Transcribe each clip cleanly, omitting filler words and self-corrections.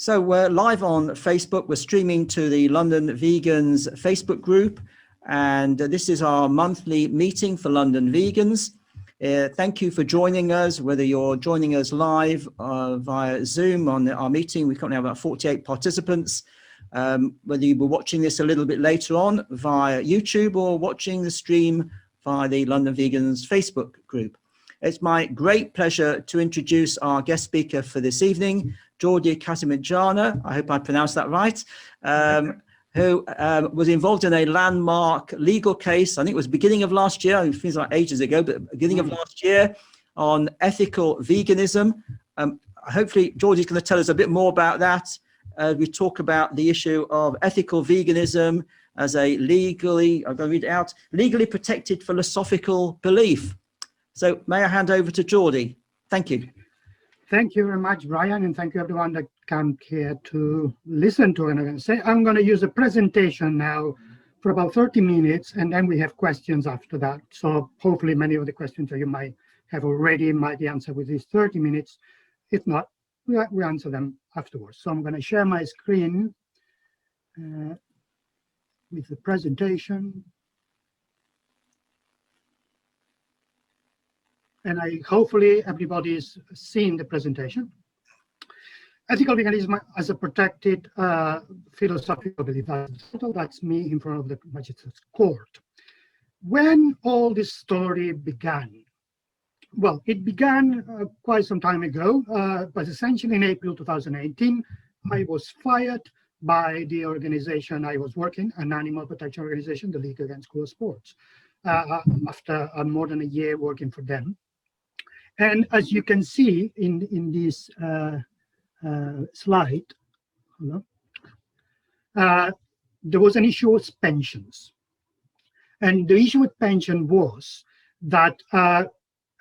So we're live on Facebook. We're streaming to the London Vegans Facebook group. And this is our monthly meeting for London Vegans. Thank you for joining us, whether you're joining us live via Zoom on our meeting. We currently have about 48 participants. Whether you were watching this a little bit later on via YouTube or watching the stream via the London Vegans Facebook group. It's my great pleasure to introduce our guest speaker for this evening, Jordi Casamitjana, I hope I pronounced that right, who was involved in a landmark legal case, I think it was beginning of last year, it feels like ages ago, but beginning of last year, on ethical veganism. Hopefully, Jordi's going to tell us a bit more about that. We talk about the issue of ethical veganism as a legally, I'm going to read it out, legally protected philosophical belief. So may I hand over to Jordi? Thank you. Thank you very much, Brian, and thank you everyone that came here to listen to it. I'm going to use a presentation now for about 30 minutes, and then we have questions after that. So hopefully many of the questions that you might have already might be answered with these 30 minutes. If not, we answer them afterwards. So I'm going to share my screen with the presentation. And hopefully everybody's seen the presentation. Ethical veganism as a protected philosophical belief. That's me in front of the magistrate's court. When all this story began, well, it began quite some time ago, but essentially in April 2018, I was fired by the organization I was working, an animal protection organization, the League Against Cruel Sports, after more than a year working for them. And as you can see in this slide, there was an issue with pensions. And the issue with pension was that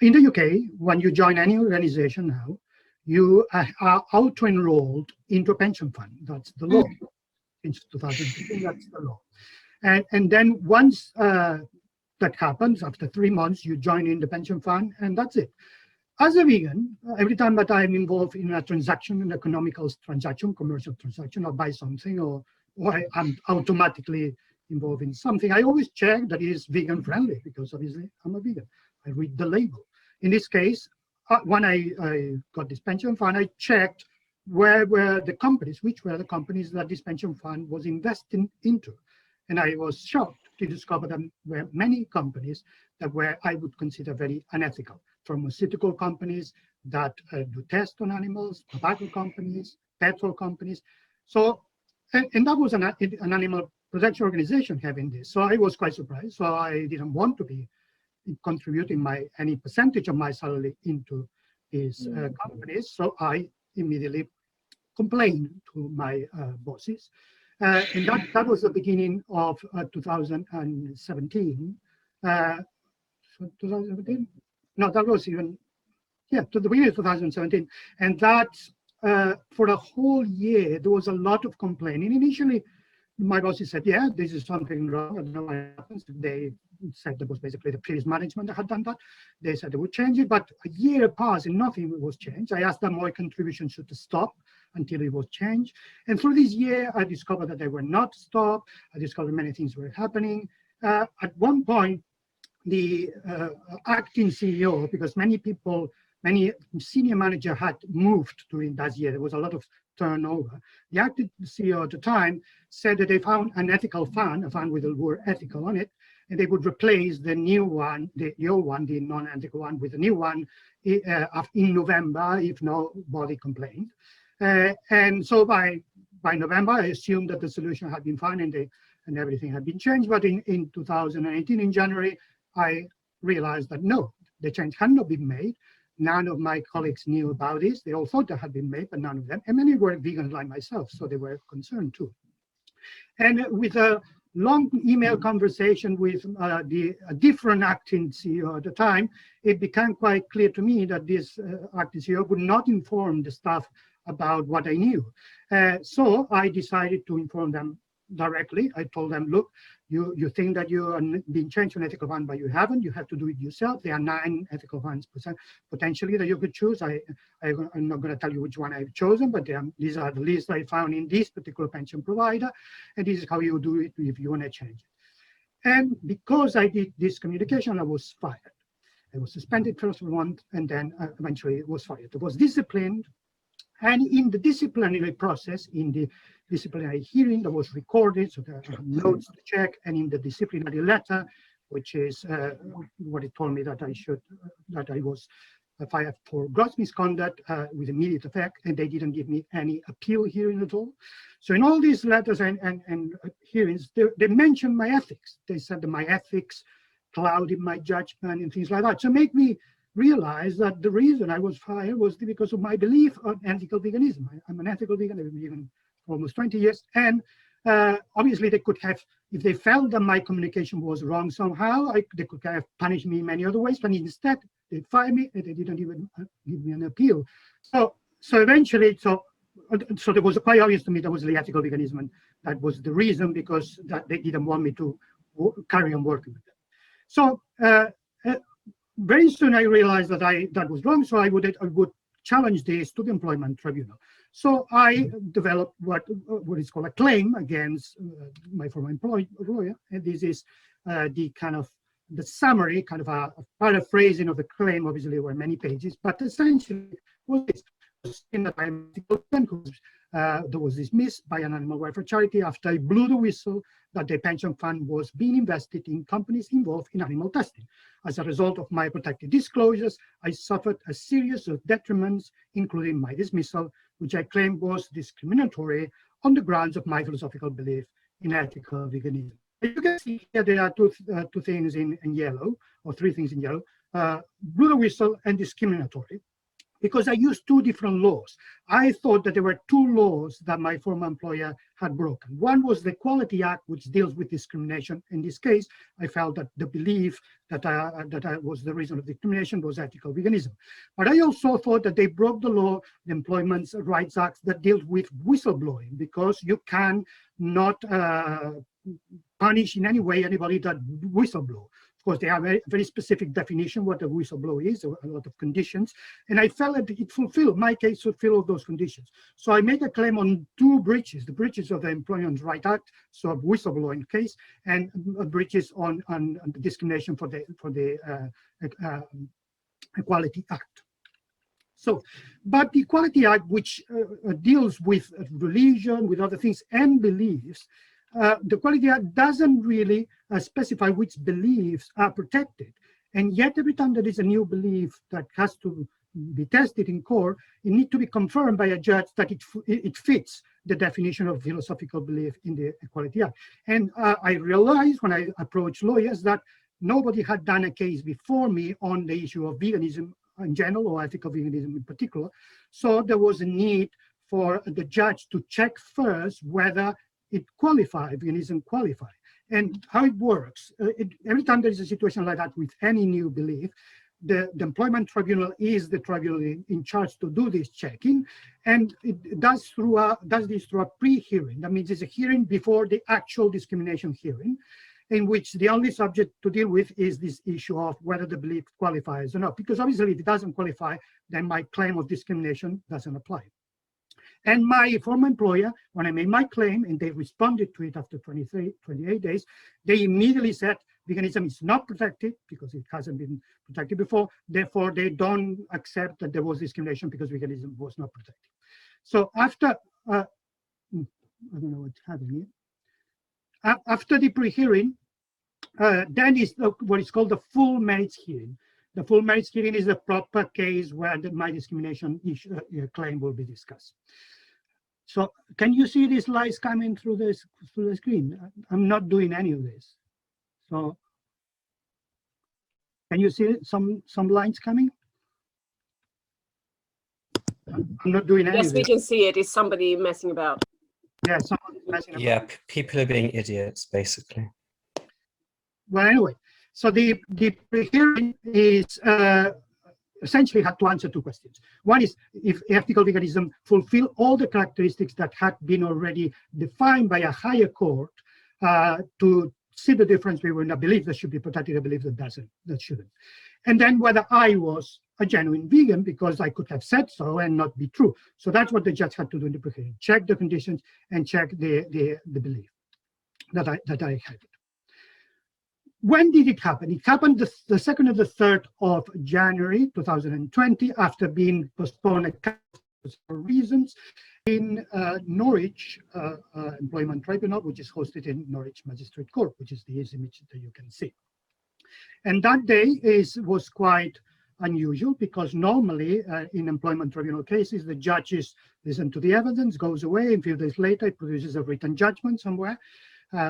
in the UK, when you join any organization now, you are auto-enrolled into a pension fund. That's the law. Since 2015, that's the law. And then once that happens, after 3 months, you join in the pension fund, and that's it. As a vegan, every time that I'm involved in a transaction, an economical transaction, commercial transaction, or buy something, or I'm automatically involved in something, I always check that it is vegan friendly, because obviously I'm a vegan. I read the label. In this case, when I got this pension fund, I checked which were the companies that this pension fund was investing into. And I was shocked to discover that there were many companies that I would consider very unethical. Pharmaceutical companies that do tests on animals, tobacco companies, petrol companies. So, and that was an animal protection organization having this. So I was quite surprised. So I didn't want to be contributing any percentage of my salary into these companies. So I immediately complained to my bosses. And that was the beginning of 2017. 2017? No, that was even, to the beginning of 2017. And that, for a whole year, there was a lot of complaining. Initially, my bosses said, yeah, this is something wrong. I don't know what happens. They said that was basically the previous management that had done that. They said they would change it, but a year passed and nothing was changed. I asked them my contribution should stop until it was changed. And through this year, I discovered that they were not stopped. I discovered many things were happening. At one point, the acting CEO, because many senior manager had moved during that year, there was a lot of turnover. The acting CEO at the time said that they found an ethical fund, a fund with the word ethical on it, and they would replace the new one, the old one, the non-ethical one, with a new one in November, if nobody complained. And so by November, I assumed that the solution had been found and everything had been changed. But in 2018, in January, I realized that no, the change had not been made. None of my colleagues knew about this. They all thought that had been made, but none of them. And many were vegans like myself, so they were concerned too. And with a long email conversation with a different acting CEO at the time, it became quite clear to me that this acting CEO would not inform the staff about what I knew. So I decided to inform them directly. I told them, look, You think that you are being changed to an ethical fund, but you haven't. You have to do it yourself. There are 9 ethical funds potentially that you could choose. I'm not going to tell you which one I've chosen, but these are the lists I found in this particular pension provider, and this is how you do it if you want to change it. And because I did this communication, I was fired. I was suspended first for a month, and then eventually was fired. I was disciplined, and in the disciplinary process, in the disciplinary hearing that was recorded, so there are notes to check, and in the disciplinary letter, which is what it told me that I was fired for gross misconduct with immediate effect, and they didn't give me any appeal hearing at all. So in all these letters and hearings, they mentioned my ethics. They said that my ethics clouded my judgment and things like that. So make me realize that the reason I was fired was because of my belief on ethical veganism. I'm an ethical vegan. I've been vegan for almost 20 years. And obviously they could have, if they felt that my communication was wrong somehow, they could have punished me in many other ways, but instead they fired me and they didn't even give me an appeal. So eventually, so it was quite obvious to me that was the ethical veganism, and that was the reason, because that they didn't want me to carry on working with them. So very soon I realized that that was wrong, so I would challenge this to the employment tribunal. So I developed what is called a claim against my former employer, and this is the summary, kind of a paraphrasing of the claim. Obviously, there were many pages, but essentially was this. In the time that was dismissed by an animal welfare charity after I blew the whistle that the pension fund was being invested in companies involved in animal testing. As a result of my protected disclosures, I suffered a series of detriments, including my dismissal, which I claimed was discriminatory on the grounds of my philosophical belief in ethical veganism. You can see here there are two things in yellow, or 3 things in yellow: blew the whistle and discriminatory. Because I used 2 different laws. I thought that there were 2 laws that my former employer had broken. One was the Equality Act, which deals with discrimination. In this case, I felt that the belief that I was the reason of discrimination was ethical veganism. But I also thought that they broke the law, the Employment Rights Act, that deals with whistleblowing, because you can not punish in any way anybody that whistleblow. Of course, they have a very specific definition what a whistleblower is, a lot of conditions, and I felt that it fulfilled, my case fulfilled those conditions. So I made a claim on 2 breaches, the breaches of the Employment Rights Act, so a whistleblowing case, and breaches on the discrimination for the Equality Act. So, but the Equality Act, which deals with religion, with other things, and beliefs, the Equality Act doesn't really specify which beliefs are protected. And yet every time there is a new belief that has to be tested in court, it needs to be confirmed by a judge that it fits the definition of philosophical belief in the Equality Act. And I realized when I approached lawyers that nobody had done a case before me on the issue of veganism in general, or ethical veganism in particular. So there was a need for the judge to check first whether it qualifies, veganism qualify. And how it works, every time there is a situation like that with any new belief, the employment tribunal is the tribunal in charge to do this checking, and it does this through a pre-hearing. That means it's a hearing before the actual discrimination hearing, in which the only subject to deal with is this issue of whether the belief qualifies or not. Because obviously if it doesn't qualify, then my claim of discrimination doesn't apply. And my former employer, when I made my claim and they responded to it after 28 days, they immediately said veganism is not protected because it hasn't been protected before. Therefore, they don't accept that there was discrimination because veganism was not protected. So after, I don't know what's happening here. After the pre-hearing, then is what is called the full merits hearing. The full merits hearing is the proper case where my discrimination issue, claim will be discussed. So can you see these lights coming through the screen? I'm not doing any of this. So can you see some lines coming? I'm not doing any of this. Yes, we can see it. Is somebody messing about? Yeah, someone's messing about. Yeah, people are being idiots, basically. Well, anyway, so the pre-hearing is essentially had to answer 2 questions. One is if ethical veganism fulfill all the characteristics that had been already defined by a higher court to see the difference between a belief that should be protected and a belief that doesn't, that shouldn't. And then whether I was a genuine vegan, because I could have said so and not be true. So that's what the judge had to do in the proceeding: check the conditions and check the belief that I had. When did it happen? It happened the 2nd and the 3rd of January 2020, after being postponed for reasons in Norwich Employment Tribunal, which is hosted in Norwich Magistrate Court, which is the image that you can see. And that day was quite unusual, because normally in employment tribunal cases, the judges listen to the evidence, goes away, and a few days later it produces a written judgment somewhere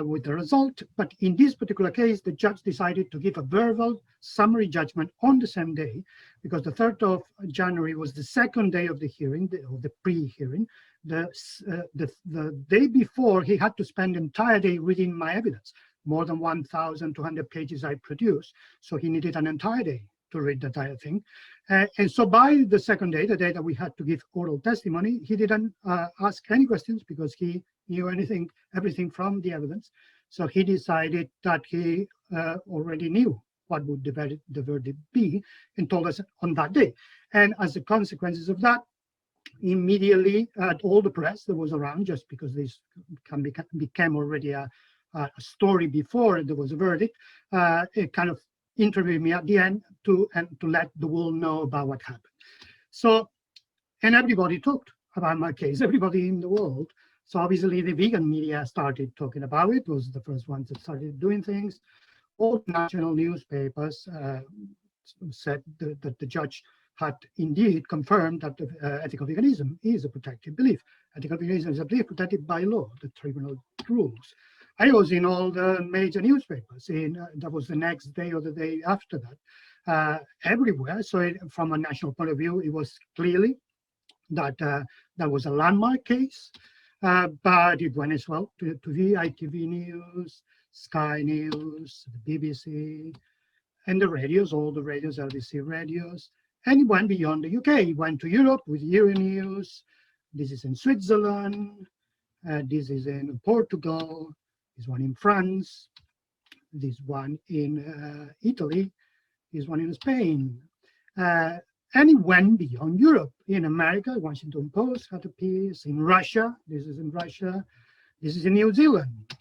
with the result. But in this particular case, the judge decided to give a verbal summary judgment on the same day, because the 3rd of January was the second day of the hearing, or the pre-hearing. The day before, he had to spend the entire day reading my evidence, more than 1,200 pages I produced. So he needed an entire day to read the entire thing. And so by the second day, the day that we had to give oral testimony, he didn't ask any questions, because he knew everything from the evidence. So he decided that he already knew what would the verdict be, and told us on that day. And as a consequences of that, immediately all the press that was around, just because this became already a story before there was a verdict, it kind of interviewed me at the end to let the world know about what happened. So, and everybody talked about my case, everybody in the world. So obviously the vegan media started talking about it. It was the first ones that started doing things. All national newspapers said that the judge had indeed confirmed that ethical veganism is a protected belief. Ethical veganism is a belief protected by law, the tribunal rules. I was in all the major newspapers. That was the next day or the day after that, everywhere. So from a national point of view, it was clearly that that was a landmark case, but it went as well to the ITV News, Sky News, the BBC, and the radios, all the radios, LBC radios, and it went beyond the UK. It went to Europe with Euronews. This is in Switzerland. This is in Portugal. This one in France, this one in Italy, this one in Spain. And it went beyond Europe. In America, Washington Post had a piece. In Russia, this is in Russia. This is in New Zealand.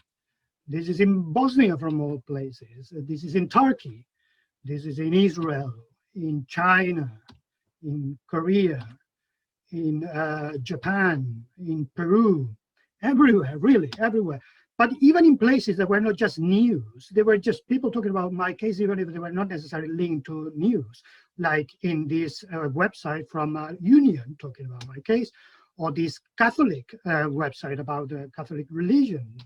This is in Bosnia, from all places. This is in Turkey. This is in Israel, in China, in Korea, in Japan, in Peru, everywhere, really, everywhere. But even in places that were not just news, they were just people talking about my case, even if they were not necessarily linked to news, like in this website from Union talking about my case, or this Catholic website about the Catholic religion.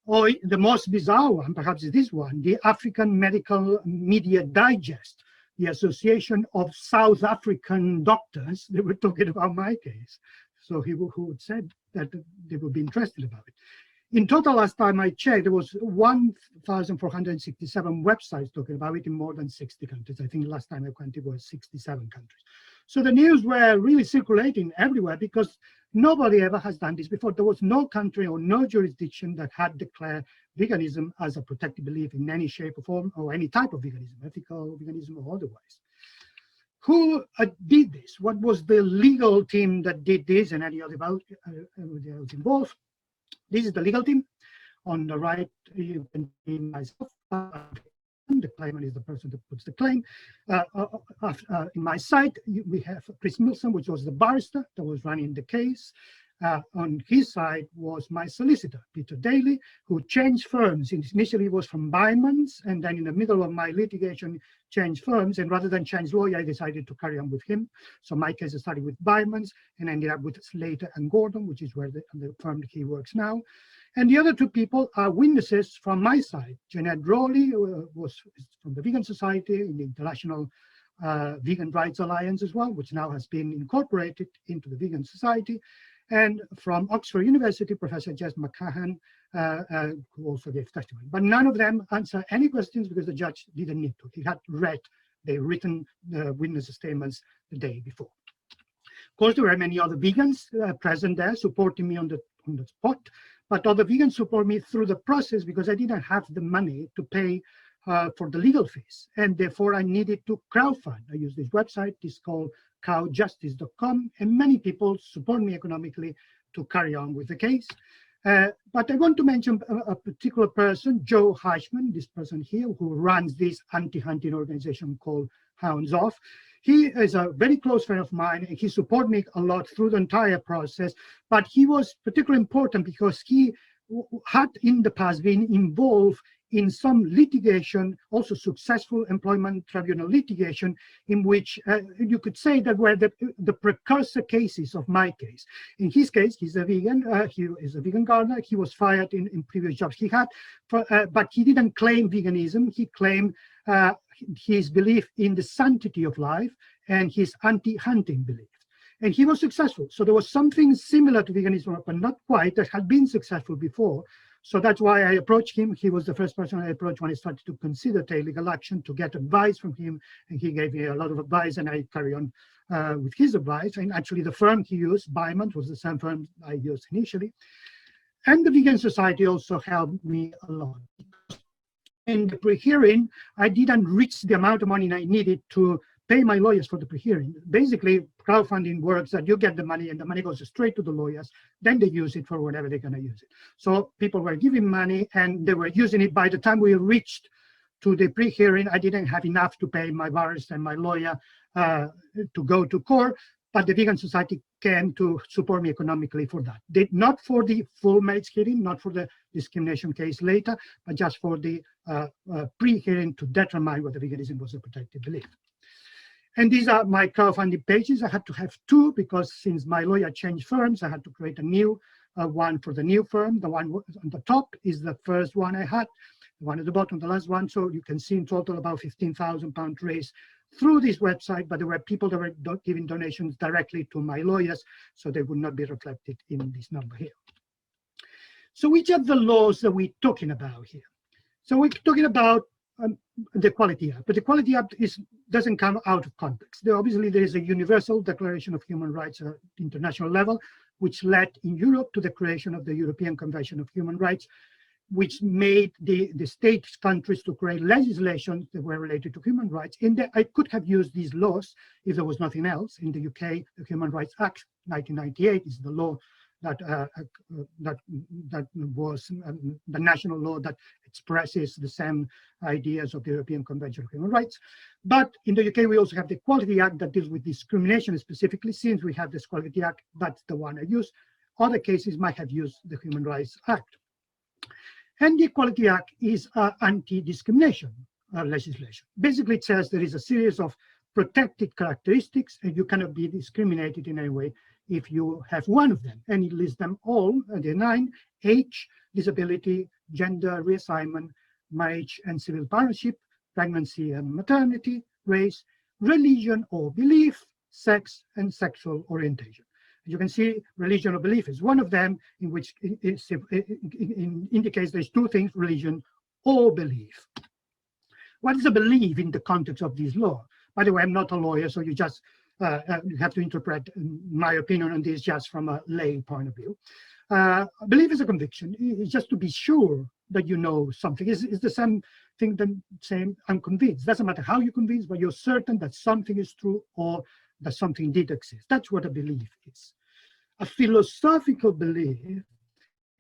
Or the most bizarre one, perhaps, is this one, the African Medical Media Digest, the Association of South African Doctors. They were talking about my case. So who said that they would be interested about it. In total, last time I checked, there was 1,467 websites talking about it in more than 60 countries. I think last time I counted was 67 countries. So the news were really circulating everywhere, because nobody ever has done this before. There was no country or no jurisdiction that had declared veganism as a protected belief in any shape or form, or any type of veganism, ethical veganism or otherwise. Who did this? What was the legal team that did this, and any other involved? This is the legal team. On the right, you can see myself. The claimant is the person that puts the claim. In my side, we have Chris Milson, which was the barrister that was running the case. On his side was my solicitor, Peter Daly, who changed firms. Initially, it was from Byman's, and then in the middle of my litigation, changed firms. And rather than change lawyer, I decided to carry on with him. So my case started with Byman's and ended up with Slater and Gordon, which is where the firm he works now. And the other two people are witnesses from my side. Jeanette Rowley was from the Vegan Society in the International Vegan Rights Alliance as well, which now has been incorporated into the Vegan Society. And from Oxford University, Professor Jess McCahan, who also gave testimony. But none of them answered any questions, because the judge didn't need to. He had read the written witness statements the day before. Of course, there were many other vegans present there supporting me on the spot. but other vegans support me through the process because I didn't have the money to pay for the legal fees. And therefore I needed to crowdfund. I use this website, it's called cowjustice.com, and many people support me economically to carry on with the case. But I want to mention a particular person, Joe Heichman, this person here, who runs this anti-hunting organization called Hounds Off. He is a very close friend of mine, and he supported me a lot through the entire process. But he was particularly important because he had in the past been involved in some litigation, also successful employment tribunal litigation, in which you could say that were the precursor cases of my case. In his case, he's a vegan, he is a vegan gardener, he was fired in previous jobs he had, but he didn't claim veganism, he claimed his belief in the sanctity of life and his anti-hunting belief. And he was successful. So there was something similar to veganism, but not quite, that had been successful before. So that's why I approached him. He was the first person I approached when I started to consider take legal action, to get advice from him. And he gave me a lot of advice, and I carry on with his advice. And actually the firm he used, Bymont, was the same firm I used initially. And the Vegan Society also helped me a lot. In the pre-hearing, I didn't reach the amount of money I needed to pay my lawyers for the pre-hearing. Basically, crowdfunding works that you get the money and the money goes straight to the lawyers, then they use it for whatever they're going to use it. So people were giving money and they were using it. By the time we reached to the pre-hearing, I didn't have enough to pay my barrister and my lawyer to go to court, but the Vegan Society came to support me economically for that. Not for the full merits hearing, not for the discrimination case later, but just for the pre-hearing to determine whether veganism was a protected belief. And these are my crowdfunding pages. I had to have two because since my lawyer changed firms, I had to create a new one for the new firm. The one on the top is the first one I had, the one at the bottom, the last one. So you can see in total about £15,000 raised through this website, but there were people that were giving donations directly to my lawyers, so they would not be reflected in this number here. So which are the laws that we're talking about here? So we're talking about the Equality Act, but the Equality Act doesn't come out of context. Obviously, there is a Universal Declaration of Human Rights at international level, which led in Europe to the creation of the European Convention of Human Rights, which made the states, countries to create legislation that were related to human rights. I could have used these laws if there was nothing else. In the UK, the Human Rights Act 1998 is the law that was the national law that expresses the same ideas of the European Convention of Human Rights. But in the UK, we also have the Equality Act that deals with discrimination specifically. Since we have this Equality Act, that's the one I use. Other cases might have used the Human Rights Act. And the Equality Act is anti-discrimination legislation. Basically, it says there is a series of protected characteristics and you cannot be discriminated in any way if you have one of them. And it lists them all, the 9: age, disability, gender, reassignment, marriage and civil partnership, pregnancy and maternity, race, religion or belief, sex, and sexual orientation. You can see religion or belief is one of them, in which indicates there's two things: religion or belief. What is a belief in the context of this law? By the way, I'm not a lawyer, so you just you have to interpret my opinion on this just from a lay point of view. Belief is a conviction. It's just to be sure that you know something. It's the same thing than saying I'm convinced. Doesn't matter how you're convinced, but you're certain that something is true or that something did exist. That's what a belief is. A philosophical belief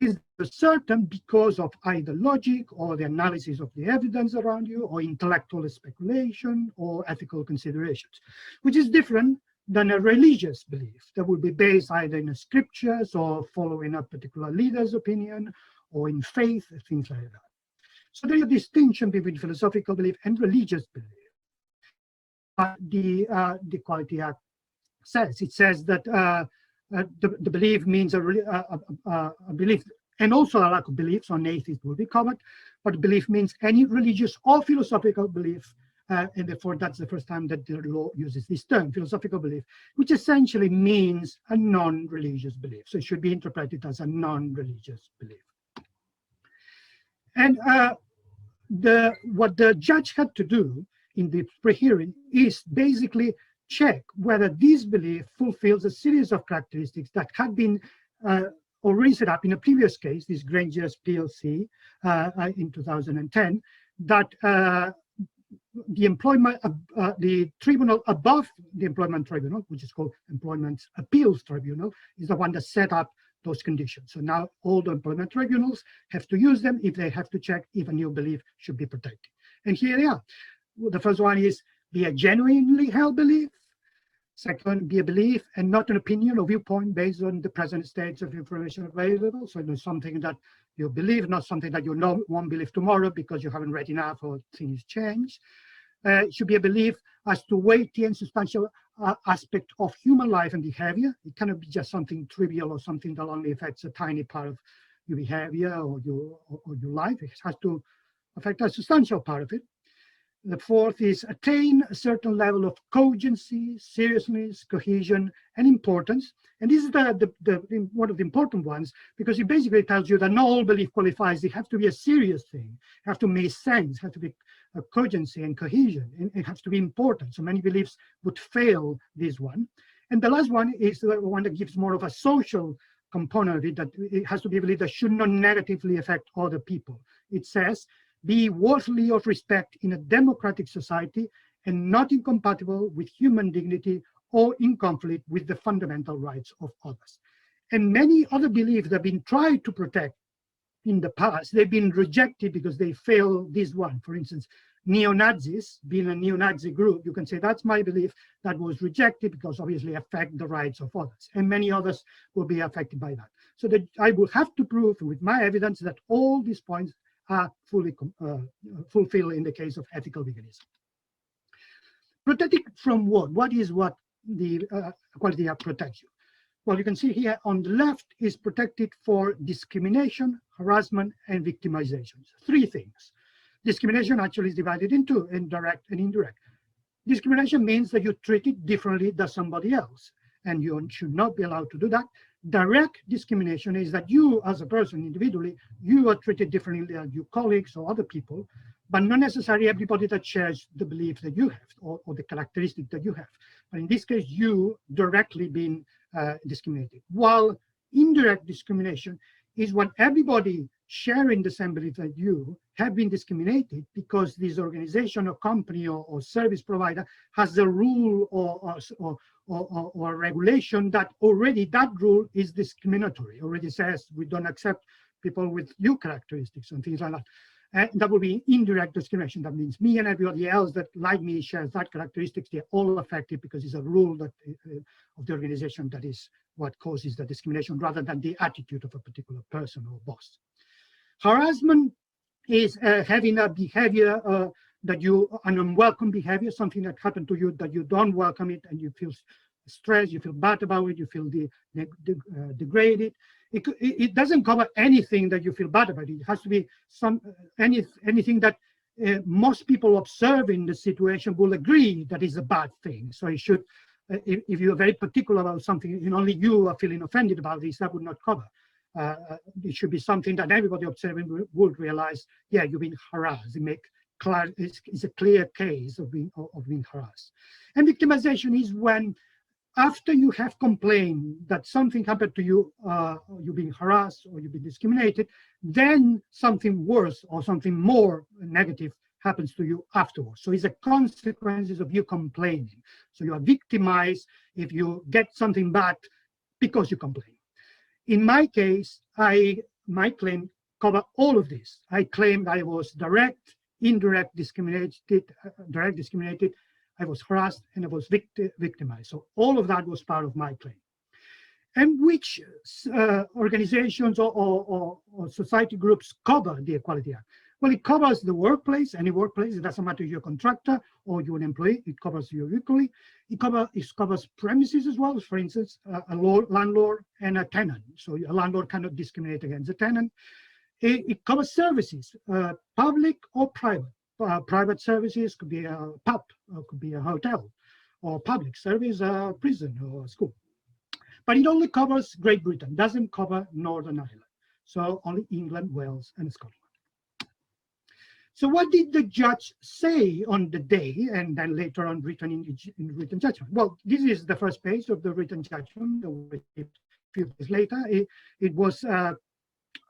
is certain because of either logic or the analysis of the evidence around you, or intellectual speculation or ethical considerations, which is different than a religious belief that would be based either in scriptures or following a particular leader's opinion or in faith, things like that. So there's a distinction between philosophical belief and religious belief. The Equality Act says, it says that the belief means a belief, and also a lack of belief, so an atheist will be covered, but belief means any religious or philosophical belief, and therefore that's the first time that the law uses this term, philosophical belief, which essentially means a non-religious belief. So it should be interpreted as a non-religious belief. And what the judge had to do in the pre-hearing is basically check whether this belief fulfills a series of characteristics that had been already set up in a previous case, this Granger's PLC in 2010, that the tribunal above the employment tribunal, which is called Employment Appeals Tribunal, is the one that set up those conditions. So now all the employment tribunals have to use them if they have to check if a new belief should be protected. And here they are. The first one is be a genuinely held belief. Second, be a belief and not an opinion or viewpoint based on the present states of information available. So it's something that you believe, not something that you won't believe tomorrow because you haven't read enough or things change. It should be a belief as to weighty and substantial aspect of human life and behavior. It cannot be just something trivial or something that only affects a tiny part of your behavior or your life. It has to affect a substantial part of it. The fourth is attain a certain level of cogency, seriousness, cohesion, and importance. And this is one of the important ones, because it basically tells you that not all belief qualifies. It has to be a serious thing, it has to make sense, it has to be a cogency and cohesion, and it has to be important. So many beliefs would fail this one. And the last one is the one that gives more of a social component of it, that it has to be a belief that should not negatively affect other people. It says, be worthy of respect in a democratic society and not incompatible with human dignity or in conflict with the fundamental rights of others. And many other beliefs that have been tried to protect in the past, they've been rejected because they fail this one. For instance, neo-Nazis, being a neo-Nazi group, you can say that's my belief that was rejected because obviously affect the rights of others, and many others will be affected by that. So that I will have to prove with my evidence that all these points are fully fulfilled in the case of ethical veganism. Protected from what? What is what the Equality Act protects you? Well, you can see here on the left is protected for discrimination, harassment, and victimization. Three things. Discrimination actually is divided into direct and indirect. Discrimination means that you're treated differently than somebody else, and you should not be allowed to do that. Direct discrimination is that you, as a person individually, you are treated differently than your colleagues or other people, but not necessarily everybody that shares the belief that you have or the characteristic that you have. But in this case, you directly being discriminated. While indirect discrimination is when everybody sharing the same belief that you have been discriminated because this organization or company or service provider has a rule or a regulation that already that rule is discriminatory, already says we don't accept people with your characteristics and things like that. And that would be indirect discrimination. That means me and everybody else that like me shares that characteristics, they're all affected because it's a rule that of the organization that is what causes the discrimination rather than the attitude of a particular person or boss. Harassment is having a behavior that an unwelcome behavior, something that happened to you that you don't welcome it and you feel stressed, you feel bad about it, you feel degraded. It doesn't cover anything that you feel bad about. It has to be anything that most people observing the situation will agree that is a bad thing. So it should, if you're very particular about something and only you are feeling offended about this, that would not cover. It should be something that everybody observing would realize, yeah, you've been harassed. It's a clear case of being harassed. And victimization is when, after you have complained that something happened to you, you've been harassed or you've been discriminated, then something worse or something more negative happens to you afterwards. So it's the consequences of you complaining. So you are victimized if you get something bad because you complain. In my case, my claim cover all of this. I claimed I was direct, indirect discriminated, direct discriminated, I was harassed, and I was victimized. So all of that was part of my claim. And which organizations or society groups cover the Equality Act? Well, it covers the workplace, any workplace. It doesn't matter if you're a contractor or you're an employee. It covers you equally. It covers premises as well. For instance, a landlord and a tenant. So a landlord cannot discriminate against a tenant. It covers services, public or private. Private services could be a pub, or could be a hotel, or public service, a prison or a school. But it only covers Great Britain, doesn't cover Northern Ireland. So only England, Wales, and Scotland. So what did the judge say on the day, and then later on written in written judgment? Well, this is the first page of the written judgment that we received few days later. It was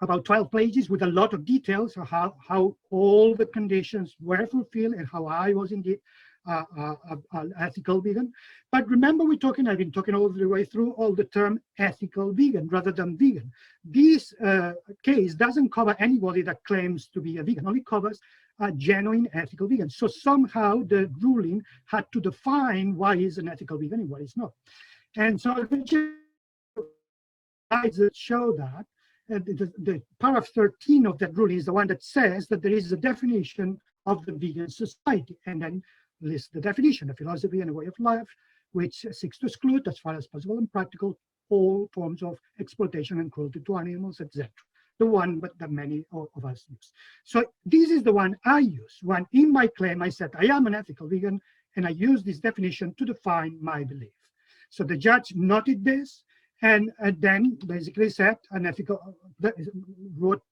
about 12 pages with a lot of details of how all the conditions were fulfilled and how I was indeed an ethical vegan. But remember, I've been talking all the way through all the term ethical vegan rather than vegan. This case doesn't cover anybody that claims to be a vegan, only covers a genuine ethical vegan. So somehow the ruling had to define what is an ethical vegan and what is not. And so the slides that show that, the paragraph 13 of that ruling is the one that says that there is a definition of the vegan society, and then lists the definition, a philosophy and a way of life, which seeks to exclude, as far as possible and practical, all forms of exploitation and cruelty to animals, etc. The one that many of us use. So this is the one I use. When in my claim I said I am an ethical vegan, and I use this definition to define my belief. So the judge noted this, and then basically said wrote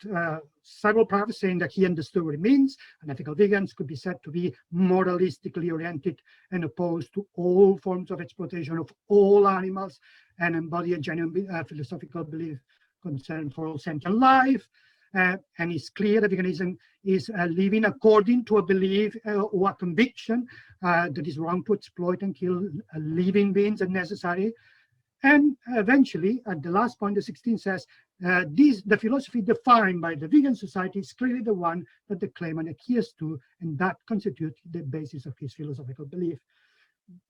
several paragraphs saying that he understood what it means. Unethical vegans could be said to be moralistically oriented and opposed to all forms of exploitation of all animals, and embody a genuine philosophical belief concern for all sentient life. And it's clear that veganism is living according to a belief or a conviction that is wrong to exploit and kill living beings unnecessary. And eventually, at the last point, the 16 says, the philosophy defined by the vegan society is clearly the one that the claimant adheres to, and that constitutes the basis of his philosophical belief.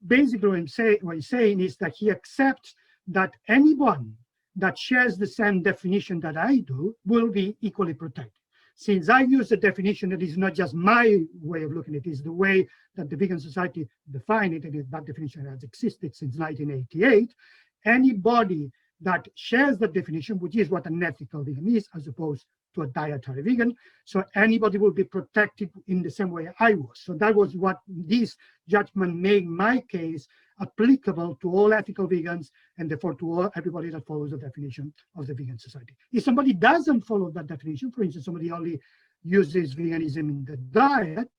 Basically, what he's saying is that he accepts that anyone that shares the same definition that I do will be equally protected. Since I use a definition that is not just my way of looking at it, is the way that the vegan society defined it, and that definition has existed since 1988, anybody that shares that definition, which is what an ethical vegan is, as opposed to a dietary vegan, so anybody will be protected in the same way I was. So that was what this judgment made my case applicable to all ethical vegans, and therefore to everybody that follows the definition of the vegan society. If somebody doesn't follow that definition, for instance, somebody only uses veganism in the diet,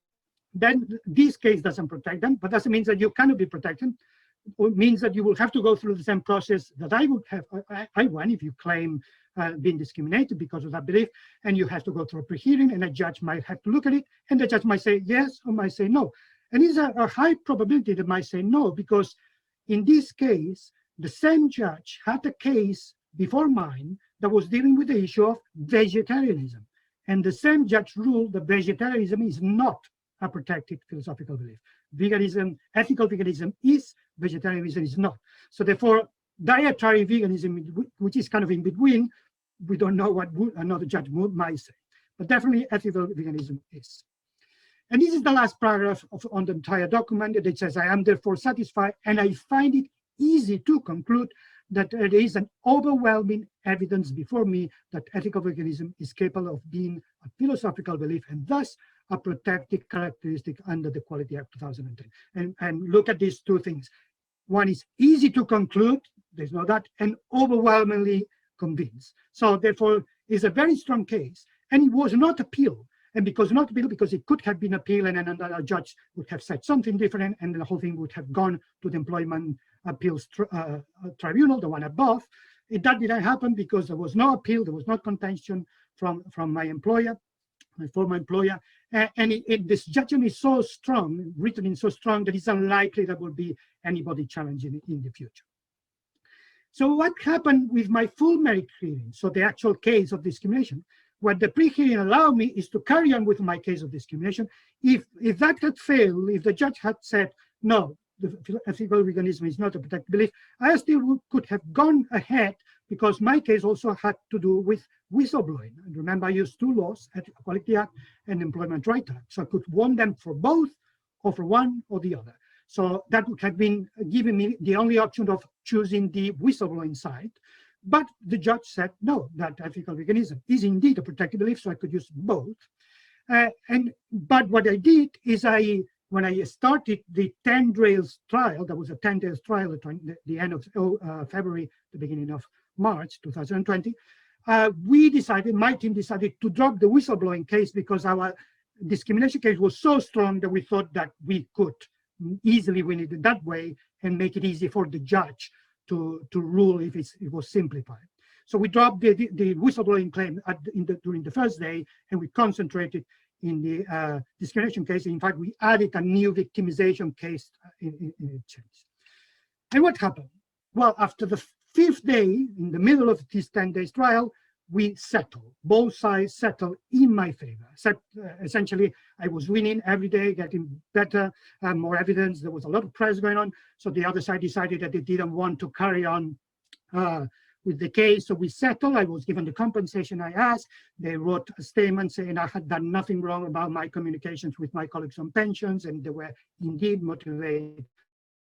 then this case doesn't protect them, but doesn't mean that you cannot be protected. It means that you will have to go through the same process that I would have, I won if you claim being discriminated because of that belief, and you have to go through a pre-hearing, and a judge might have to look at it, and the judge might say yes or might say no. And it's a high probability that might say no, because in this case, the same judge had a case before mine that was dealing with the issue of vegetarianism. And the same judge ruled that vegetarianism is not a protected philosophical belief. Veganism, ethical veganism is, vegetarianism is not. So therefore, dietary veganism, which is kind of in between, we don't know what another judge might say. But definitely ethical veganism is. And this is the last paragraph on the entire document. It says, I am therefore satisfied, and I find it easy to conclude that there is an overwhelming evidence before me that ethical veganism is capable of being a philosophical belief, and thus a protected characteristic under the Equality Act 2010. And look at these two things. One is easy to conclude, there's no doubt, and overwhelmingly convinced. So therefore, it's a very strong case, and it was not appealed. And because not appealed, because it could have been appealed, and another judge would have said something different, and the whole thing would have gone to the Employment Appeals Tribunal, the one above. That didn't happen because there was no appeal, there was no contention from my employer, my former employer, and this judgment is so strong, written in so strong, that it's unlikely there will be anybody challenging it in the future. So what happened with my full merit hearing, so the actual case of discrimination? What the pre-hearing allowed me is to carry on with my case of discrimination. If that had failed, if the judge had said, no, the ethical veganism is not a protected belief, I still could have gone ahead, because my case also had to do with whistleblowing. And remember, I used two laws, Equality Act and Employment Rights Act. So I could want them for both, or for one or the other. So that would have been giving me the only option of choosing the whistleblowing side. But the judge said, no, that ethical veganism is indeed a protected belief, so I could use both. But what I did is when I started the 10 days trial, that was a 10 days trial at the end of February, the beginning of March 2020, my team decided to drop the whistleblowing case, because our discrimination case was so strong that we thought that we could easily win it that way and make it easy for the judge to rule if it was simplified. So we dropped the whistleblowing claim during the first day, and we concentrated in the discrimination case. In fact, we added a new victimization case in the change. And what happened? Well, after the 5th day, in the middle of this 10 days trial, we settled. Both sides settled in my favor. Essentially, I was winning every day, getting better, more evidence. There was a lot of press going on. So the other side decided that they didn't want to carry on with the case. So we settled. I was given the compensation I asked. They wrote a statement saying I had done nothing wrong about my communications with my colleagues on pensions, and they were indeed motivated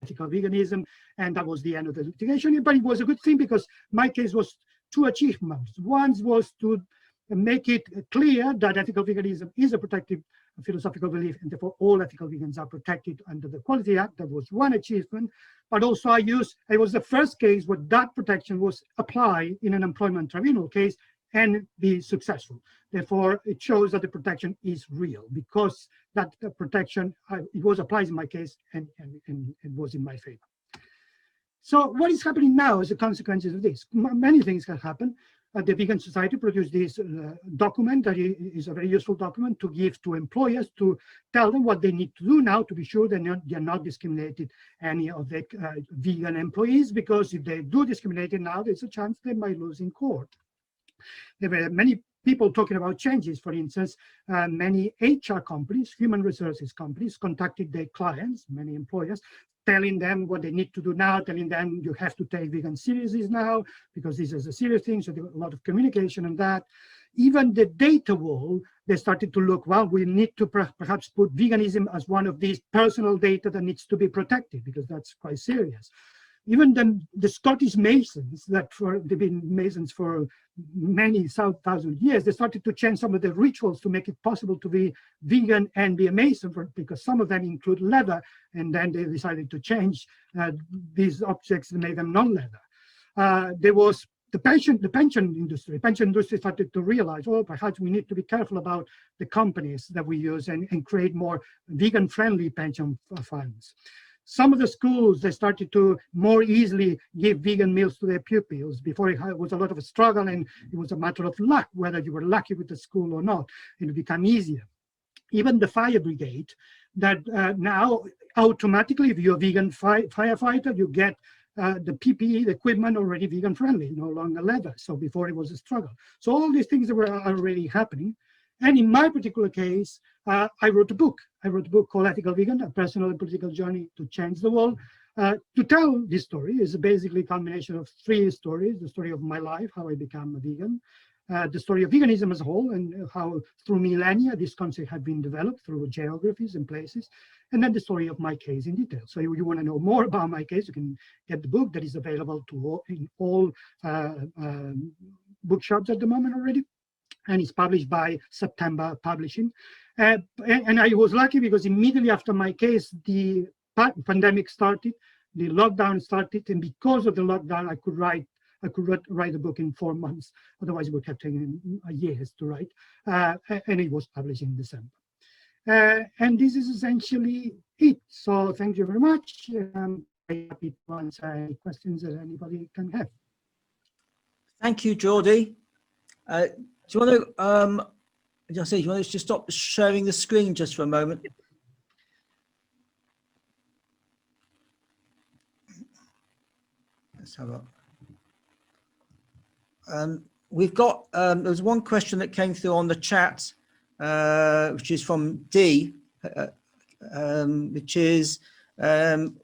ethical veganism, and that was the end of the litigation. But it was a good thing because my case was two achievements. One was to make it clear that ethical veganism is a protected philosophical belief, and therefore all ethical vegans are protected under the Quality Act. That was one achievement. But also it was the first case where that protection was applied in an employment tribunal case and be successful. Therefore, it shows that the protection is real because that protection, it was applied in my case and it was in my favor. So what is happening now as a consequence of this? Many things have happened. The Vegan Society produced this document that is a very useful document to give to employers to tell them what they need to do now to be sure they're not discriminating any of the vegan employees, because if they do discriminate now, there's a chance they might lose in court. There were many people talking about changes. For instance, many HR companies, human resources companies, contacted their clients, many employers, telling them what they need to do now, telling them you have to take vegan seriously now because this is a serious thing. So there was a lot of communication on that. Even the data wall, they started to look, well, we need to perhaps put veganism as one of these personal data that needs to be protected because that's quite serious. Even the Scottish Masons, they've been Masons for many thousand years, they started to change some of the rituals to make it possible to be vegan and be a Mason, because some of them include leather, and then they decided to change these objects and make them non-leather. There was the pension industry. Pension industry started to realize, oh, perhaps we need to be careful about the companies that we use and create more vegan-friendly pension funds. Some of the schools, they started to more easily give vegan meals to their pupils. Before it was a lot of a struggle and it was a matter of luck, whether you were lucky with the school or not. It became easier. Even the fire brigade, that now automatically, if you're a vegan firefighter, you get the PPE, the equipment already vegan friendly, no longer leather. So before it was a struggle. So all these things were already happening. And in my particular case, I wrote a book. I wrote a book called Ethical Vegan, A Personal and Political Journey to Change the World. To tell this story is basically a combination of 3 stories: the story of my life, how I became a vegan, the story of veganism as a whole, and how through millennia this concept had been developed through geographies and places, and then the story of my case in detail. So if you want to know more about my case, you can get the book that is available in all bookshops at the moment already. And it's published by September Publishing. And I was lucky because immediately after my case, the pandemic started, the lockdown started, and because of the lockdown, I could write a book in 4 months. Otherwise, it would have taken years to write. And it was published in December. And this is essentially it. So thank you very much. I'm very happy to answer any questions that anybody can have. Thank you, Jordi. Do you want to, you want to just stop sharing the screen just for a moment? Let's have a, we've got, there's one question that came through on the chat, which is from D, which is, would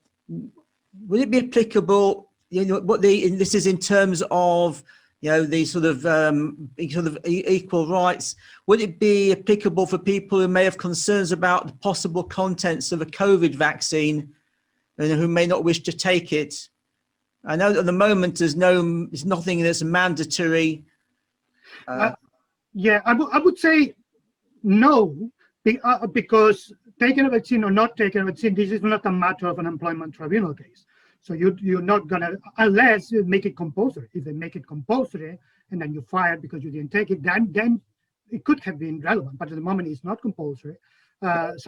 it be applicable, you know, this is in terms of, you know, the sort of equal rights. Would it be applicable for people who may have concerns about the possible contents of a COVID vaccine and who may not wish to take it? I know at the moment there's nothing that's mandatory. Yeah, I would say no, because taking a vaccine or not taking a vaccine, this is not a matter of an employment tribunal case. So you're not gonna, unless you make it compulsory. If they make it compulsory and then you're fired because you didn't take it, then it could have been relevant. But at the moment, it's not compulsory. So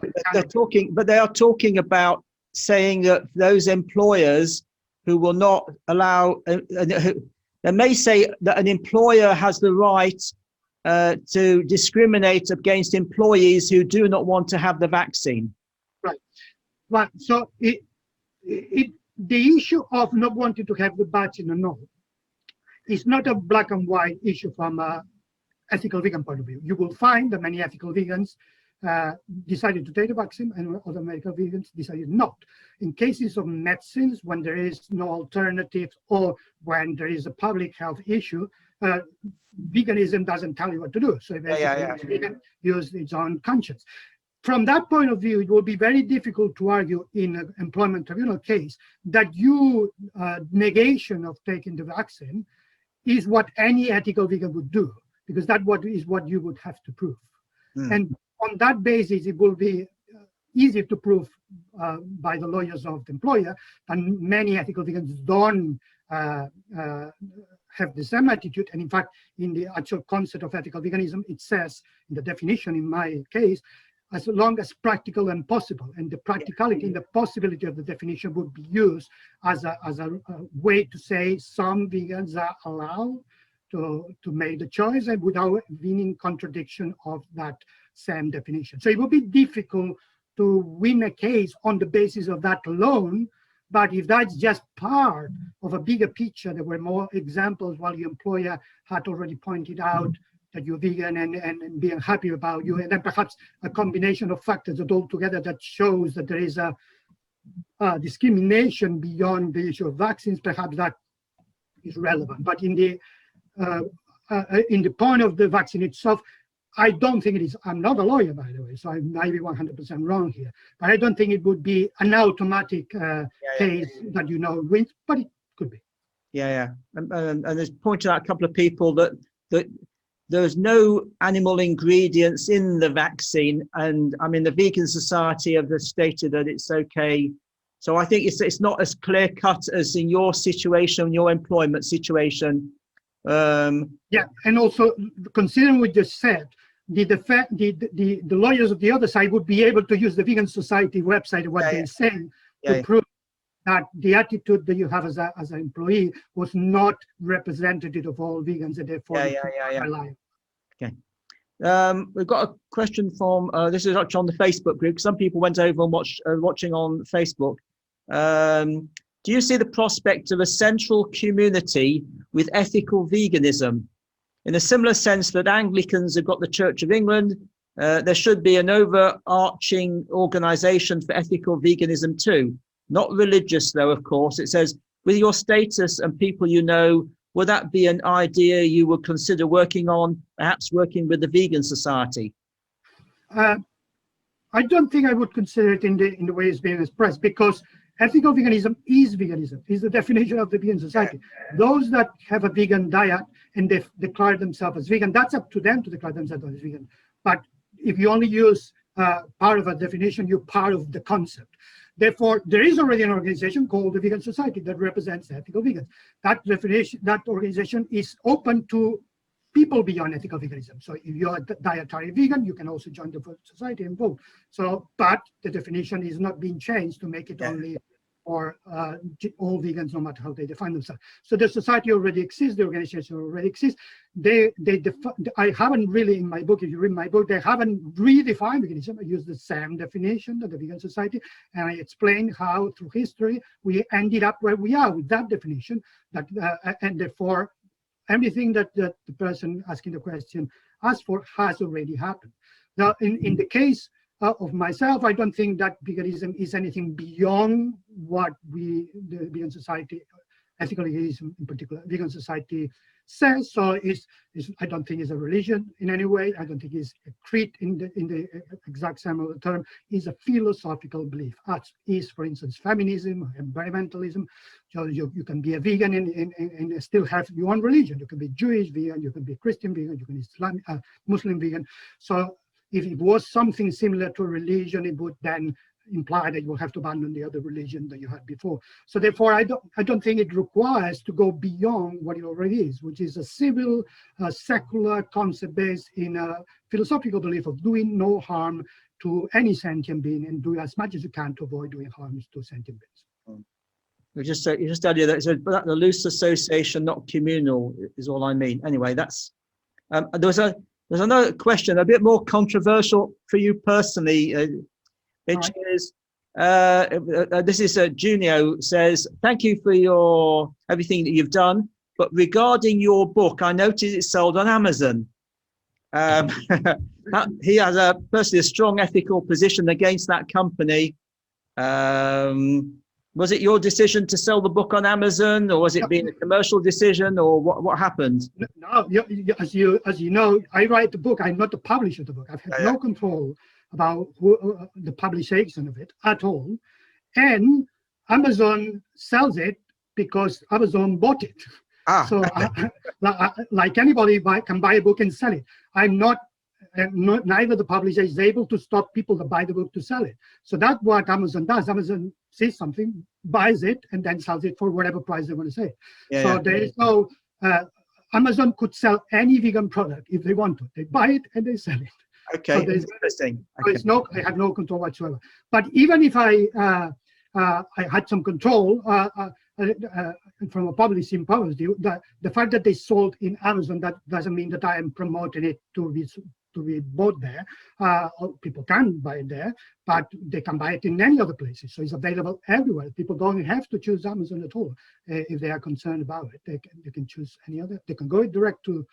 they are talking about saying that those employers who will not allow, they may say that an employer has the right to discriminate against employees who do not want to have the vaccine. Right. Well, so the issue of not wanting to have the vaccine or not is not a black and white issue from an ethical vegan point of view. You will find that many ethical vegans decided to take the vaccine and other medical vegans decided not. In cases of medicines, when there is no alternative or when there is a public health issue, veganism doesn't tell you what to do. So basically, vegan use its own conscience. From that point of view, it will be very difficult to argue in an employment tribunal case that you negation of taking the vaccine is what any ethical vegan would do, because that is what you would have to prove. And on that basis, it will be easier to prove by the lawyers of the employer, and many ethical vegans don't have the same attitude. And in fact, in the actual concept of ethical veganism, it says in the definition, in my case, as long as practical and possible. And the practicality and the possibility of the definition would be used as a way to say some vegans are allowed to make the choice and without being in contradiction of that same definition. So it would be difficult to win a case on the basis of that alone. But if that's just part of a bigger picture, there were more examples while your employer had already pointed out that you're vegan and being happy about you, and then perhaps a combination of factors that all together that shows that there is a discrimination beyond the issue of vaccines, perhaps that is relevant. But in the point of the vaccine itself, I don't think it is. I'm not a lawyer, by the way, so I might be 100% wrong here. But I don't think it would be an automatic case that wins, but it could be. And there's pointed out a couple of people that there's no animal ingredients in the vaccine, and I mean the Vegan Society have stated that it's okay. So I think it's not as clear cut as in your situation, your employment situation. Yeah, and also considering what you said, the lawyers of the other side would be able to use the Vegan Society website and what they're saying to prove that the attitude that you have as an employee was not representative of all vegans, and therefore reliable. Okay. We've got a question from this is actually on the Facebook group. Some people went over and watching on Facebook. Do you see the prospect of a central community with ethical veganism? In a similar sense that Anglicans have got the Church of England, there should be an overarching organization for ethical veganism too. Not religious though, of course. It says, with your status and people you know, would that be an idea you would consider working on, perhaps working with the Vegan Society? I don't think I would consider it in the way it's being expressed, because ethical veganism is veganism, is the definition of the Vegan Society. Those that have a vegan diet and they declare themselves as vegan, that's up to them to declare themselves as vegan. But if you only use part of a definition, you're part of the concept. Therefore, there is already an organization called the Vegan Society that represents ethical vegans. That organization is open to people beyond ethical veganism. So if you're a dietary vegan, you can also join the society and vote. So, but the definition is not being changed to make it only for all vegans, no matter how they define themselves. So the society already exists, the organization already exists. I haven't really, in my book, if you read my book, they haven't redefined veganism. I use the same definition that the Vegan Society, and I explain how through history we ended up where we are with that definition, and therefore everything that the person asking the question asked for has already happened. Now, in the case of myself, I don't think that veganism is anything beyond what the Vegan Society, ethical veganism in particular, Vegan Society says. So I don't think it's a religion in any way. I don't think it's a creed in the exact same of the term. It's a philosophical belief, as is, for instance, feminism, environmentalism. So you can be a vegan and still have your own religion. You can be Jewish vegan, you can be Christian vegan, you can be Muslim vegan. So if it was something similar to a religion, it would then imply that you will have to abandon the other religion that you had before. So therefore, I don't think it requires to go beyond what it already is, which is a civil, secular concept based in a philosophical belief of doing no harm to any sentient being and do as much as you can to avoid doing harm to sentient beings. You just study that. So that the loose association, not communal, is all I mean. Anyway, that's there's another question, a bit more controversial for you personally, which is this is Junio says, thank you for your everything that you've done, but regarding your book, I noticed it's sold on Amazon. He has personally a strong ethical position against that company. Was it your decision to sell the book on Amazon, or was it being a commercial decision, or what happened? No, as you know, I write the book. I'm not the publisher of the book. I've had no control about the publication of it at all. And Amazon sells it because Amazon bought it. So like anybody can buy a book and sell it. I'm not, neither the publisher is able to stop people that buy the book to sell it. So that's what Amazon does. Amazon sees something, buys it, and then sells it for whatever price they want to say. So there is no, Amazon could sell any vegan product if they want to. They buy it and they sell it. Okay, so interesting. There's no, I have no control whatsoever. But even if I had some control from a publishing point of view, the fact that they sold in Amazon, that doesn't mean that I am promoting it to be bought there. People can buy it there, but they can buy it in many other places. So it's available everywhere. People don't have to choose Amazon at all if they are concerned about it. They can choose any other. They can go direct to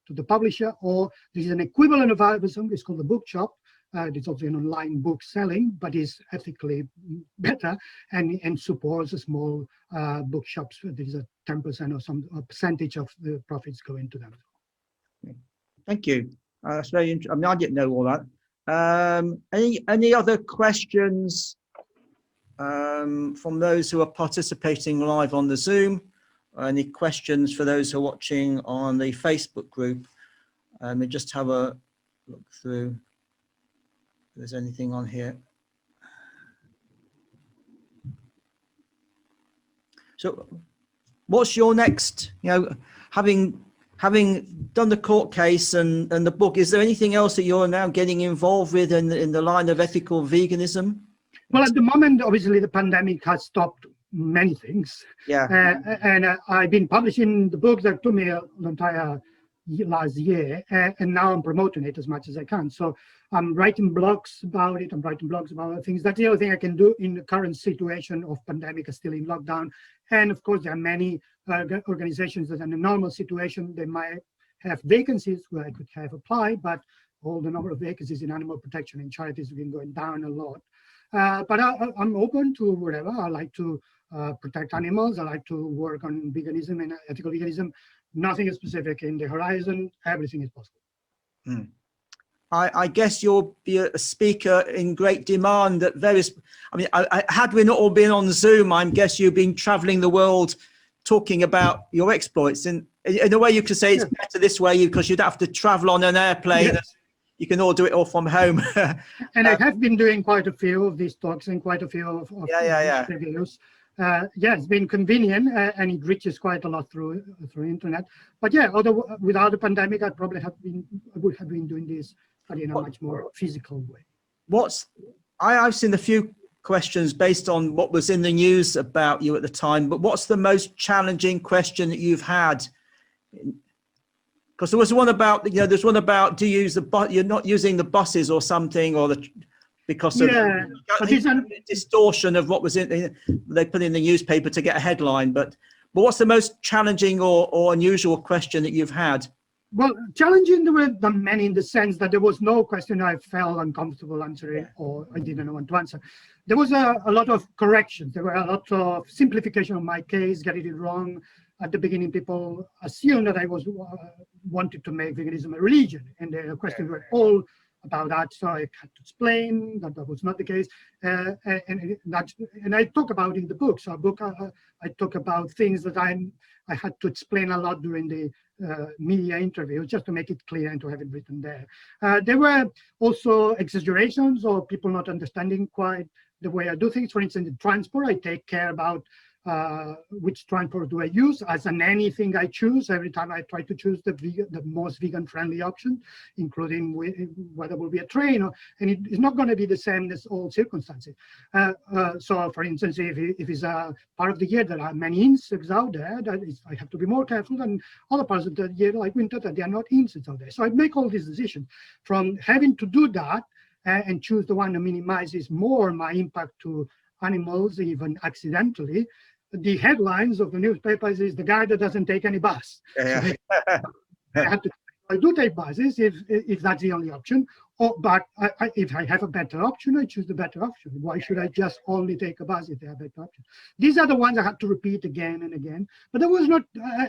the publisher, or there is an equivalent of Amazon. It's called the bookshop. It's also an online book selling, but is ethically better and supports the small bookshops. There is a 10% or some percentage of the profits going to them. Thank you. That's very interesting. I mean, I didn't know all that. Any other questions from those who are participating live on the Zoom? Any questions for those who are watching on the Facebook group? Let me just have a look through if there's anything on here. So what's your next, having done the court case and the book, is there anything else that you're now getting involved with in the line of ethical veganism? Well, at the moment, obviously, the pandemic has stopped many things. And I've been publishing the book that took me the entire last year, and now I'm promoting it as much as I can. So I'm writing blogs about it. I'm writing blogs about other things. That's the other thing I can do in the current situation of pandemic, is still in lockdown. And of course, there are many organizations that in a normal situation, they might have vacancies where I could have applied, but all the number of vacancies in animal protection and charities have been going down a lot. But I'm open to whatever. I like to protect animals. I like to work on veganism and ethical veganism. Nothing is specific in the horizon. Everything is possible. I guess you'll be a speaker in great demand at various, I mean, had we not all been on Zoom, I guess you've been traveling the world talking about your exploits. And in a way you could say it's better this way because you don't have to travel on an airplane. Yes. You can all do it all from home. And I have been doing quite a few of these talks and quite a few of videos. It's been convenient and it reaches quite a lot through internet. But without the pandemic, I probably would have been doing this, but in a much more physical way. I've seen a few questions based on what was in the news about you at the time, but what's the most challenging question that you've had? Because there was one about, there's one about, do you use the bus, you're not using the buses or something, or because of the distortion of what was in, they put in the newspaper to get a headline. But what's the most challenging or unusual question that you've had? Well, challenging, there were many, in the sense that there was no question I felt uncomfortable answering or I didn't want to answer. There was a lot of corrections. There were a lot of simplification of my case, getting it wrong. At the beginning, people assumed that I wanted to make veganism a religion, and the questions were all about that. So I had to explain that was not the case, and I talk about in the book. So I talk about things that I had to explain a lot during the media interview, just to make it clear and to have it written there. There were also exaggerations or people not understanding quite the way I do things. For instance, in transport, I take care about which transport do I use? As in anything I choose, every time I try to choose the most vegan-friendly option, including whether it will be a train, and it is not going to be the same in all circumstances. So, for instance, if it's a part of the year that are many insects out there, I have to be more careful than other parts of the year, like winter, that there are not insects out there. So I make all these decisions from having to do that and choose the one that minimizes more my impact to animals, even accidentally. The headlines of the newspapers is the guy that doesn't take any bus. Yeah. So I do take buses if that's the only option. But if I have a better option, I choose the better option. Why should I just only take a bus if they have a better option? These are the ones I had to repeat again and again. But there was not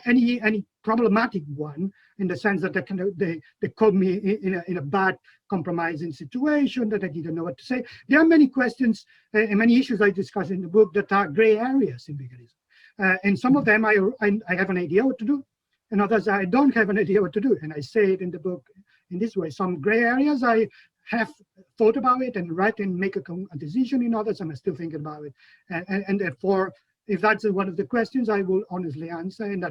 any problematic one in the sense that they caught me in a bad compromising situation that I didn't know what to say. There are many questions and many issues I discuss in the book that are gray areas in veganism. And some of them I have an idea what to do, and others I don't have an idea what to do. And I say it in the book in this way. Some gray areas I have thought about it and read and make a decision. In others I'm still thinking about it. And therefore, if that's one of the questions, I will honestly answer. And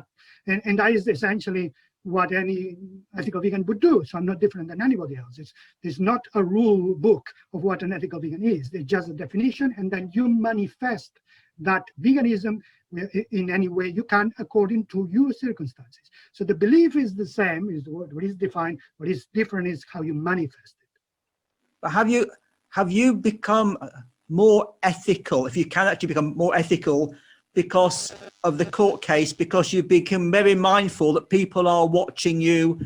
that is essentially what any ethical vegan would do. So I'm not different than anybody else. There's not a rule book of what an ethical vegan is. It's just a definition, and then you manifest that veganism in any way you can according to your circumstances. So the belief is the same, is what is defined. What is different is how you manifest it. But have you become more ethical, if you can actually become more ethical, because of the court case, because you've become very mindful that people are watching you,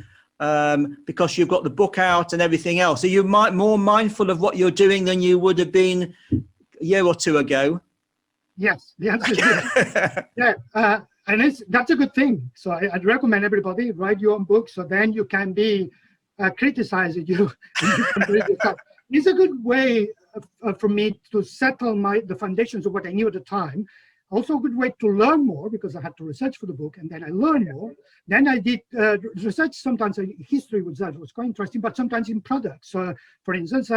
because you've got the book out and everything else? Are you more mindful of what you're doing than you would have been a year or two ago? Yes, the answer is yes. Yeah, and that's a good thing. So I'd recommend everybody write your own book, so then you can be criticizing you. It's a good way for me to settle the foundations of what I knew at the time. Also a good way to learn more, because I had to research for the book, and then I learned more. Then I did research, sometimes history was quite interesting, but sometimes in products. So, for instance,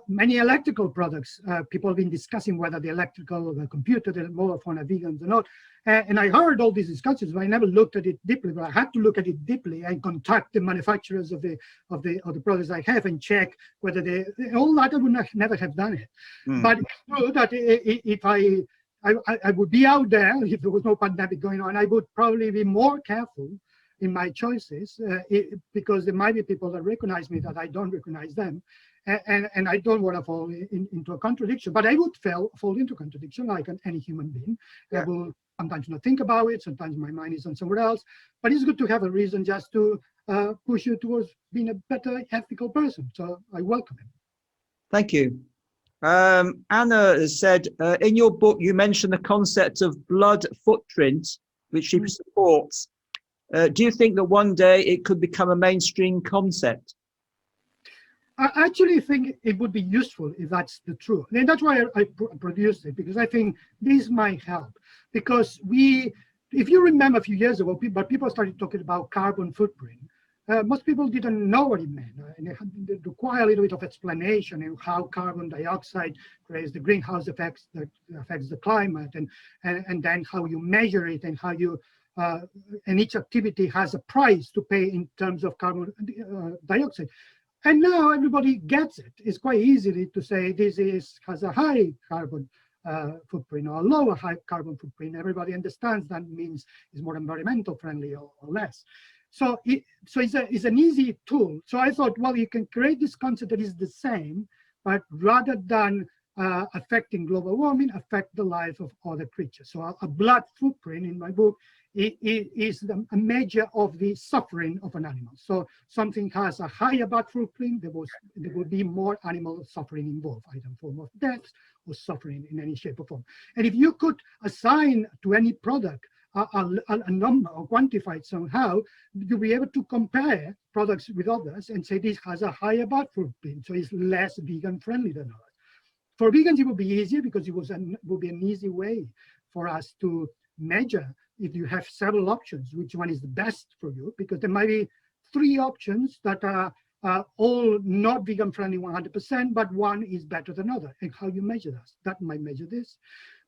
many electrical products, people have been discussing whether the electrical computer is more for vegans or not. And I heard all these discussions, but I never looked at it deeply. But I had to look at it deeply and contact the manufacturers of the products I have and check whether all that I would never have done it. But it's true that if I would be out there, if there was no pandemic going on, I would probably be more careful in my choices because there might be people that recognize me that I don't recognize them. And I don't want to fall into a contradiction, but I would fall into contradiction like any human being. Yeah. I will sometimes not think about it, sometimes my mind is on somewhere else, but it's good to have a reason just to push you towards being a better ethical person. So I welcome it. Thank you. Anna has said, in your book, you mentioned the concept of blood footprint, which she supports. Do you think that one day it could become a mainstream concept? I actually think it would be useful if that's the truth. And that's why I produced it, because I think this might help. Because if you remember a few years ago, people started talking about carbon footprint. Most people didn't know what it meant, and it required a little bit of explanation of how carbon dioxide creates the greenhouse effects that affects the climate, and then how you measure it, and how you and each activity has a price to pay in terms of carbon dioxide. And now everybody gets it. It's quite easy to say this has a high carbon footprint or a lower high carbon footprint. Everybody understands that means it's more environmental friendly or less. So it's an easy tool. So I thought, well, you can create this concept that is the same, but rather than affecting global warming, affect the life of other creatures. So a blood footprint in my book is a measure of the suffering of an animal. So something has a higher blood footprint, there will be more animal suffering involved, either in form of death or suffering in any shape or form. And if you could assign to any product a number or quantify it somehow, you'll be able to compare products with others and say this has a higher blood footprint, so it's less vegan friendly than others. For vegans, it will be easier because it will be an easy way for us to measure if you have several options, which one is the best for you, because there might be 3 options that are all not vegan friendly 100%, but one is better than other, and how you measure that might measure this.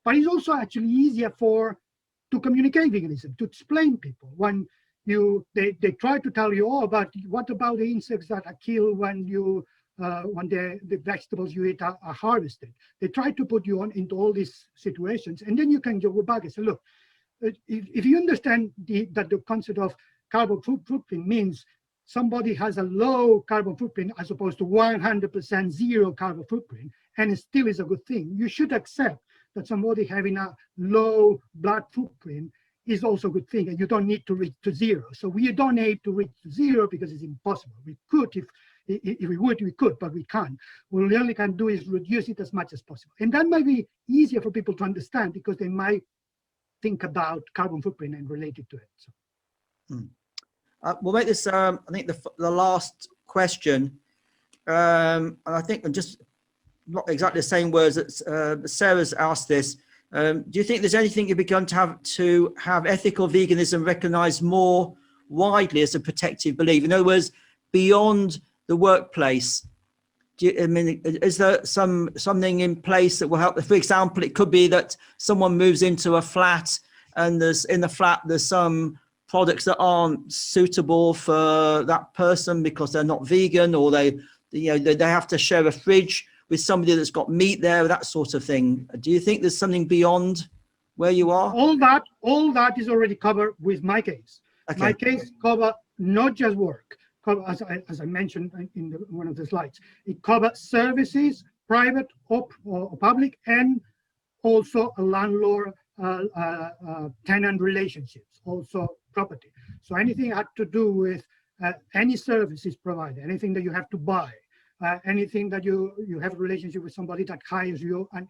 but it's also actually easier to communicate veganism, to explain people when they try to tell you, oh, but what about the insects that are killed when the vegetables you eat are harvested? They try to put you into all these situations, and then you can go back and say, look, if you understand that the concept of carbon footprint means somebody has a low carbon footprint as opposed to 100% zero carbon footprint, and it still is a good thing, you should accept that somebody having a low blood footprint is also a good thing, and you don't need to reach to zero. So we don't need to reach to zero because it's impossible. We could, if we would, we could, but we can't. What we only can do is reduce it as much as possible. And that might be easier for people to understand because they might think about carbon footprint and relate it to it. So. We'll make this, I think, the last question. And I think I'm just not exactly the same words that Sarah's asked this. Do you think there's anything you've begun to have ethical veganism recognized more widely as a protective belief? In other words, beyond the workplace, is there something in place that will help? For example, it could be that someone moves into a flat and in the flat there's some products that aren't suitable for that person because they're not vegan, or they have to share a fridge with somebody that's got meat there, that sort of thing. Do you think there's something beyond where you are? All that is already covered with my case. Okay. My case covers not just work, as I mentioned in one of the slides. It covers services, private or public, and also a landlord tenant relationships, also property. So anything had to do with any services provided, anything that you have to buy, anything that you have a relationship with somebody that hires you and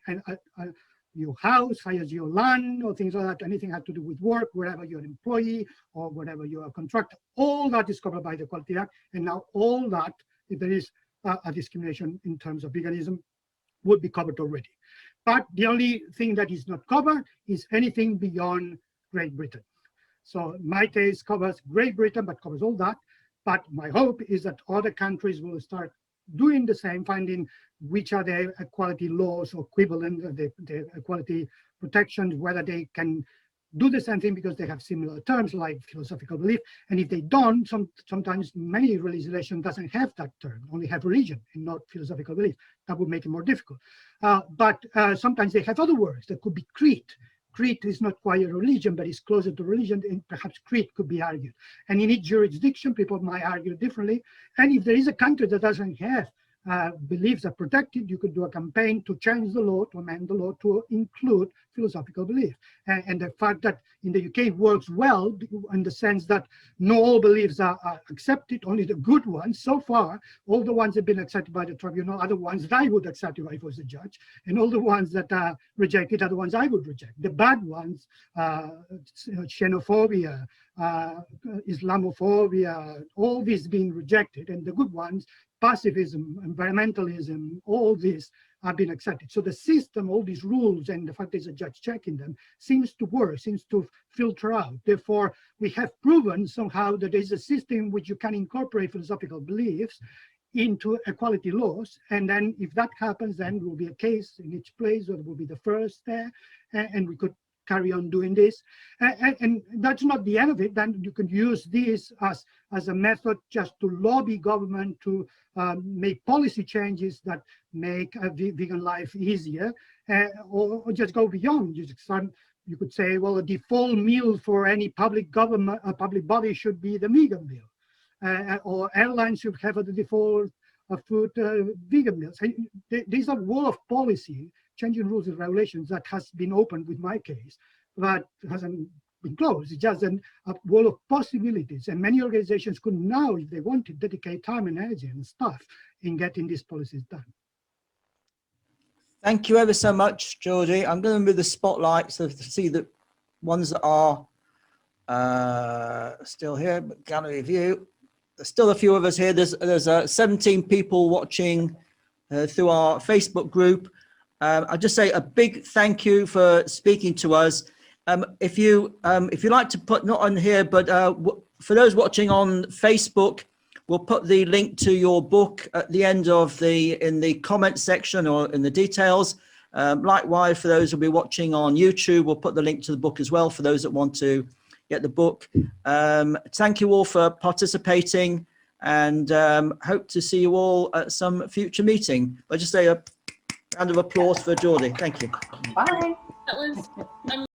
your house, hires your land, or things like that, anything had to do with work, wherever you're an employee or wherever you are a contractor, all that is covered by the Equality Act. And now all that, if there is a discrimination in terms of veganism, would be covered already. But the only thing that is not covered is anything beyond Great Britain. So my case covers Great Britain, but covers all that. But my hope is that other countries will start doing the same, finding which are the equality laws or equivalent, the equality protections, whether they can do the same thing because they have similar terms like philosophical belief. And if they don't, sometimes many legislation doesn't have that term, only have religion and not philosophical belief. That would make it more difficult. But sometimes they have other words that could be creed. Creed is not quite a religion, but it's closer to religion, and perhaps creed could be argued. And in each jurisdiction, people might argue differently. And if there is a country that doesn't have beliefs are protected, you could do a campaign to change the law, to amend the law to include philosophical belief. And the fact that in the UK it works well in the sense that not all beliefs are accepted, only the good ones. So far, all the ones that have been accepted by the tribunal are the ones that I would accept if I was a judge, and all the ones that are rejected are the ones I would reject. The bad ones, xenophobia, Islamophobia, all these being rejected, and the good ones, pacifism, environmentalism, all these have been accepted. So the system, all these rules, and the fact there's a judge checking them, seems to work, seems to filter out. Therefore, we have proven somehow that there's a system in which you can incorporate philosophical beliefs into equality laws. And then if that happens, then there will be a case in each place, or it will be the first there, and we could carry on doing this. And that's not the end of it. Then you can use this as a method just to lobby government to make policy changes that make a vegan life easier, or just go beyond. You could say, well, a default meal for any public government, a public body should be the vegan meal, or airlines should have a default food vegan meals. There's a wall of policy, changing rules and regulations that has been opened with my case, but hasn't been closed. It's just a wall of possibilities. And many organizations could now, if they want to, dedicate time and energy and stuff in getting these policies done. Thank you ever so much, Jordi. I'm going to move the spotlight so to see the ones that are still here, but gallery view. There's still a few of us here. There's 17 people watching through our Facebook group. I'll just say a big thank you for speaking to us. If you like to put, not on here, but for those watching on Facebook, we'll put the link to your book at the end of in the comment section or in the details. Likewise, for those who'll be watching on YouTube, we'll put the link to the book as well for those that want to get the book. Thank you all for participating, and hope to see you all at some future meeting. I'll just say a round of applause for Jordi. Thank you. Bye. That was